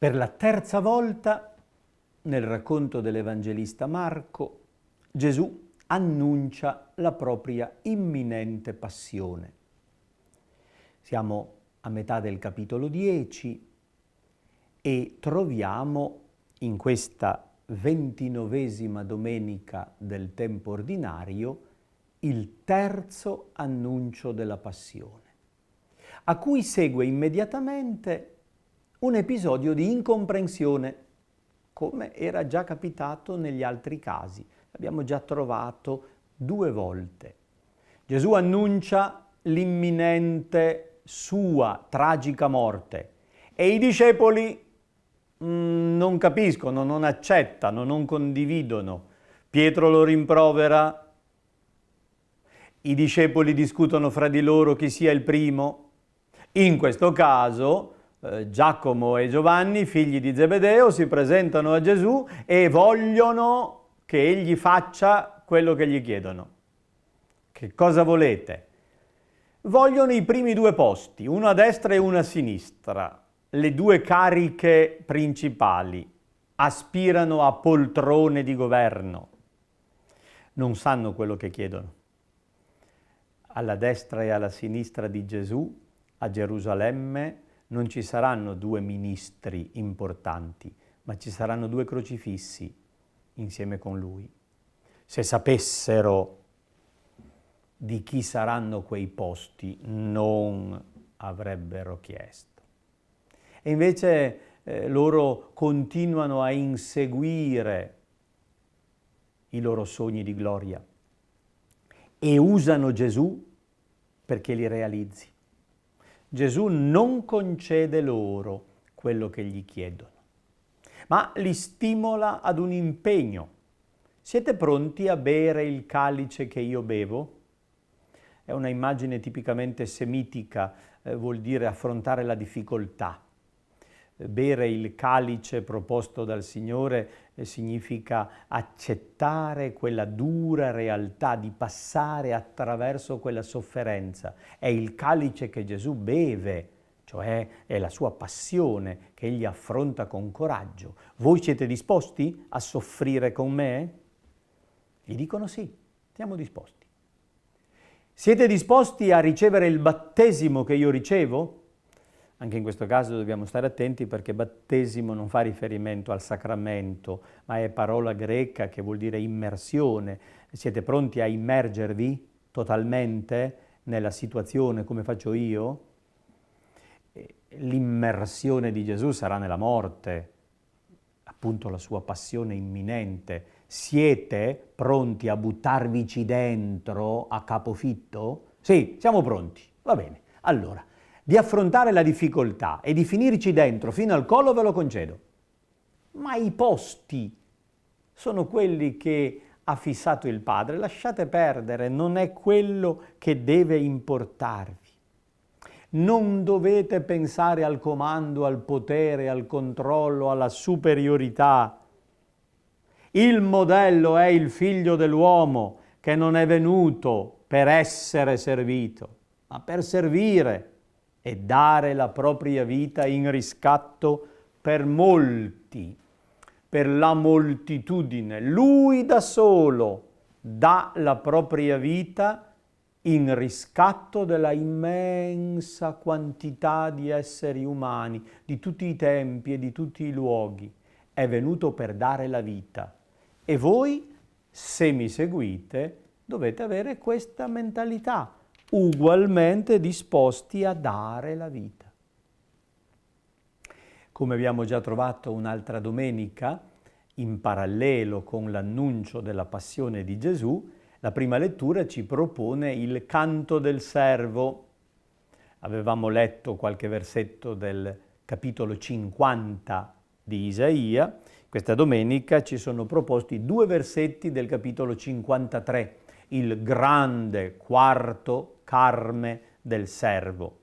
Per la terza volta, nel racconto dell'Evangelista Marco, Gesù annuncia la propria imminente passione. Siamo a metà del capitolo 10 e troviamo in questa 29esima domenica del tempo ordinario il terzo annuncio della passione, a cui segue immediatamente un episodio di incomprensione, come era già capitato negli altri casi. L'abbiamo già trovato 2 volte. Gesù annuncia l'imminente sua tragica morte e i discepoli non capiscono, non accettano, non condividono. Pietro lo rimprovera, i discepoli discutono fra di loro chi sia il primo. In questo caso Giacomo e Giovanni, figli di Zebedeo, si presentano a Gesù e vogliono che egli faccia quello che gli chiedono. Che cosa volete? Vogliono i primi 2 posti, uno a destra e uno a sinistra, le 2 cariche principali, aspirano a poltrone di governo. Non sanno quello che chiedono. Alla destra e alla sinistra di Gesù, a Gerusalemme, non ci saranno 2 ministri importanti, ma ci saranno 2 crocifissi insieme con lui. Se sapessero di chi saranno quei posti, non avrebbero chiesto. E invece loro continuano a inseguire i loro sogni di gloria e usano Gesù perché li realizzi. Gesù non concede loro quello che gli chiedono, ma li stimola ad un impegno. Siete pronti a bere il calice che io bevo? È una immagine tipicamente semitica, vuol dire affrontare la difficoltà. Bere il calice proposto dal Signore significa accettare quella dura realtà di passare attraverso quella sofferenza. È il calice che Gesù beve, cioè è la sua passione che egli affronta con coraggio. Voi siete disposti a soffrire con me? Gli dicono sì, siamo disposti. Siete disposti a ricevere il battesimo che io ricevo? Anche in questo caso dobbiamo stare attenti perché battesimo non fa riferimento al sacramento, ma è parola greca che vuol dire immersione. Siete pronti a immergervi totalmente nella situazione come faccio io? L'immersione di Gesù sarà nella morte, appunto la sua passione imminente. Siete pronti a buttarvici dentro a capofitto? Sì, siamo pronti. Va bene. Allora, di affrontare la difficoltà e di finirci dentro fino al collo ve lo concedo. Ma i posti sono quelli che ha fissato il Padre. Lasciate perdere, non è quello che deve importarvi. Non dovete pensare al comando, al potere, al controllo, alla superiorità. Il modello è il Figlio dell'uomo che non è venuto per essere servito, ma per servire e dare la propria vita in riscatto per molti, per la moltitudine. Lui da solo dà la propria vita in riscatto della immensa quantità di esseri umani, di tutti i tempi e di tutti i luoghi. È venuto per dare la vita. E voi, se mi seguite, dovete avere questa mentalità, ugualmente disposti a dare la vita. Come abbiamo già trovato un'altra domenica, in parallelo con l'annuncio della passione di Gesù, la prima lettura ci propone il canto del servo. Avevamo letto qualche versetto del capitolo 50 di Isaia. Questa domenica ci sono proposti 2 versetti del capitolo 53, il grande quarto Carme del servo.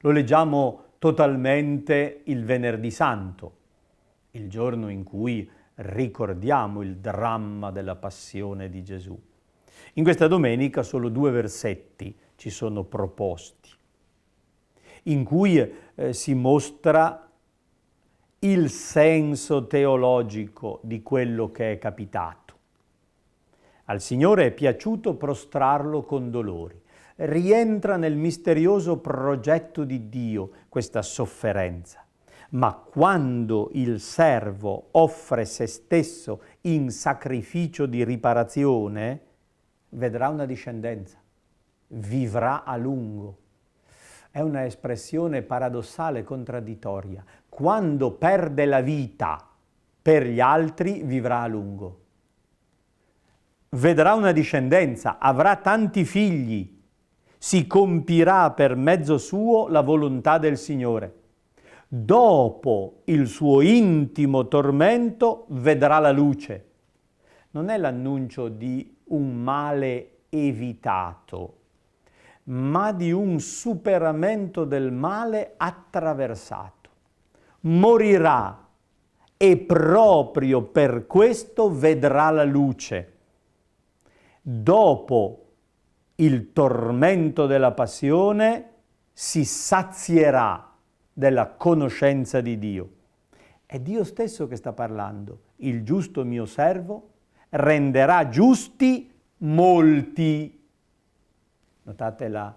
Lo leggiamo totalmente il Venerdì Santo, il giorno in cui ricordiamo il dramma della passione di Gesù. In questa domenica solo 2 versetti ci sono proposti, in cui si mostra il senso teologico di quello che è capitato. Al Signore è piaciuto prostrarlo con dolori. Rientra nel misterioso progetto di Dio questa sofferenza. Ma quando il servo offre se stesso in sacrificio di riparazione, vedrà una discendenza, vivrà a lungo. È una espressione paradossale, contraddittoria. Quando perde la vita per gli altri, vivrà a lungo. Vedrà una discendenza, avrà tanti figli, si compirà per mezzo suo la volontà del Signore. Dopo il suo intimo tormento vedrà la luce. Non è l'annuncio di un male evitato, ma di un superamento del male attraversato. Morirà e proprio per questo vedrà la luce. Dopo il tormento della passione si sazierà della conoscenza di Dio. È Dio stesso che sta parlando. Il giusto mio servo renderà giusti molti. Notate la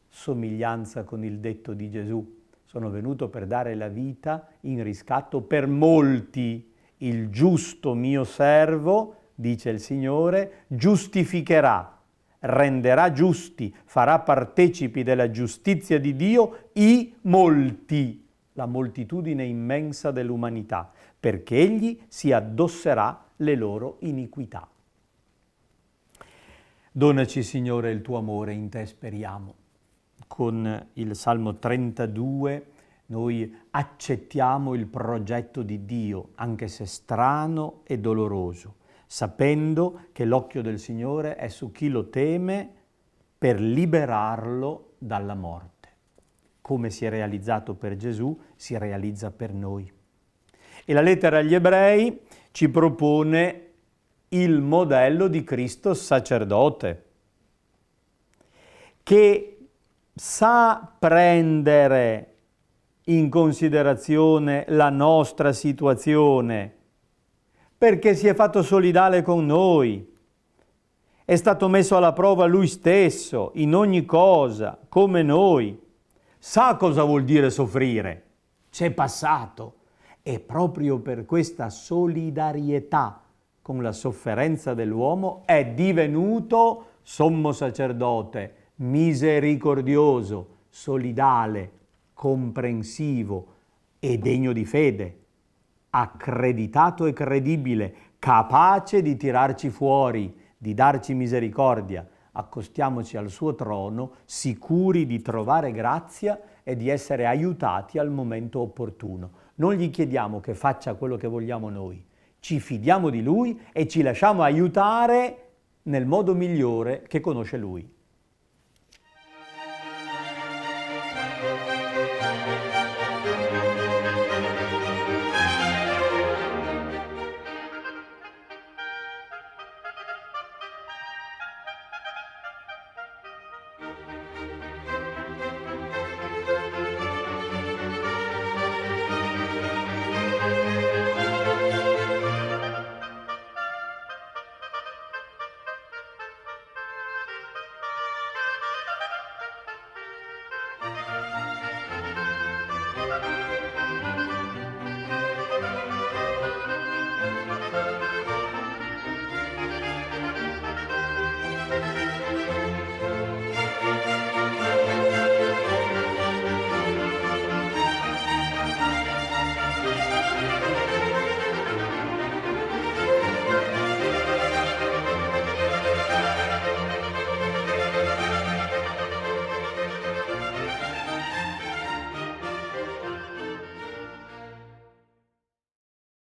somiglianza con il detto di Gesù. Sono venuto per dare la vita in riscatto per molti. Il giusto mio servo, dice il Signore, giustificherà, renderà giusti, farà partecipi della giustizia di Dio i molti, la moltitudine immensa dell'umanità, perché Egli si addosserà le loro iniquità. Donaci, Signore, il tuo amore, in te speriamo. Con il Salmo 32 noi accettiamo il progetto di Dio, anche se strano e doloroso, sapendo che l'occhio del Signore è su chi lo teme per liberarlo dalla morte. Come si è realizzato per Gesù, si realizza per noi. E la lettera agli Ebrei ci propone il modello di Cristo sacerdote, che sa prendere in considerazione la nostra situazione, perché si è fatto solidale con noi, è stato messo alla prova Lui stesso in ogni cosa, come noi. Sa cosa vuol dire soffrire, c'è passato, e proprio per questa solidarietà con la sofferenza dell'uomo è divenuto sommo sacerdote, misericordioso, solidale, comprensivo e degno di fede, accreditato e credibile, capace di tirarci fuori, di darci misericordia. Accostiamoci al suo trono, sicuri di trovare grazia e di essere aiutati al momento opportuno. Non gli chiediamo che faccia quello che vogliamo noi, ci fidiamo di Lui e ci lasciamo aiutare nel modo migliore che conosce Lui.